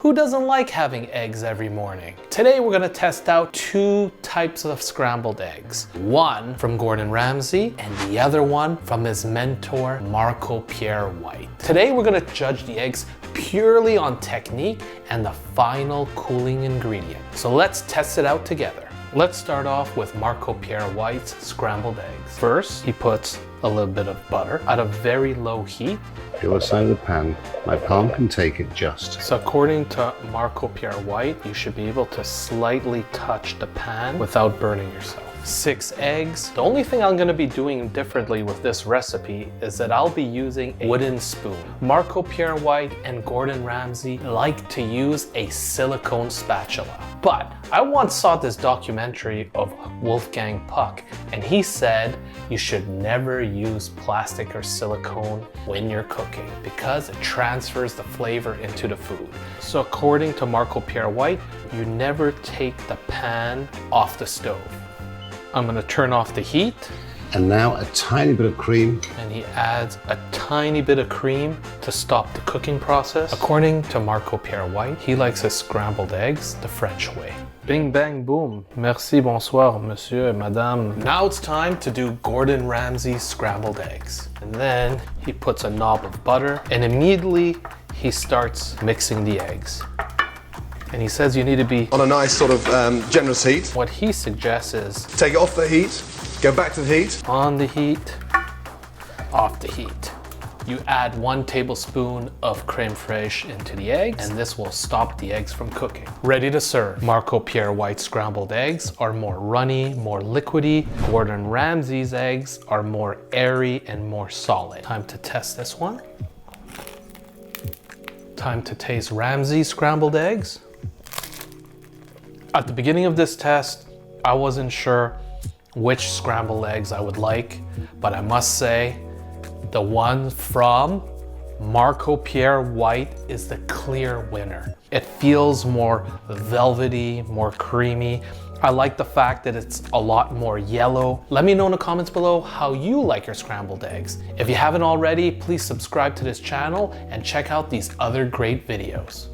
Who doesn't like having eggs every morning? Today we're gonna test out two types of scrambled eggs. One from Gordon Ramsay and the other one from his mentor, Pierre White. Today we're gonna judge the eggs purely on technique and the final cooling ingredient. So let's test it out together. Let's start off with Pierre White's scrambled eggs. First, he puts a little bit of butter at a very low heat. Feel the side of the pan. My palm can take it just. So according to Pierre White, you should be able to slightly touch the pan without burning yourself. 6 eggs. The only thing I'm going to be doing differently with this recipe is that I'll be using a wooden spoon. Pierre White and Gordon Ramsay like to use a silicone spatula. But I once saw this documentary of Wolfgang Puck, and he said you should never use plastic or silicone when you're cooking because it transfers the flavor into the food. So according to Pierre White, you never take the pan off the stove. I'm gonna turn off the heat. And now a tiny bit of cream. And he adds a tiny bit of cream to stop the cooking process. According to Pierre White, he likes his scrambled eggs the French way. Bing, bang, boom. Merci, bonsoir, monsieur et madame. Now it's time to do Gordon Ramsay's scrambled eggs. And then he puts a knob of butter and immediately he starts mixing the eggs. And he says you need to be on a nice sort of generous heat. What he suggests is take it off the heat, go back to the heat. On the heat, off the heat. You add 1 tablespoon of creme fraiche into the eggs, and this will stop the eggs from cooking. Ready to serve. Pierre White's scrambled eggs are more runny, more liquidy. Gordon Ramsay's eggs are more airy and more solid. Time to test this one. Time to taste Ramsay's scrambled eggs. At the beginning of this test, I wasn't sure which scrambled eggs I would like, but I must say the one from Pierre White is the clear winner. It feels more velvety, more creamy. I like the fact that it's a lot more yellow. Let me know in the comments below how you like your scrambled eggs. If you haven't already, please subscribe to this channel and check out these other great videos.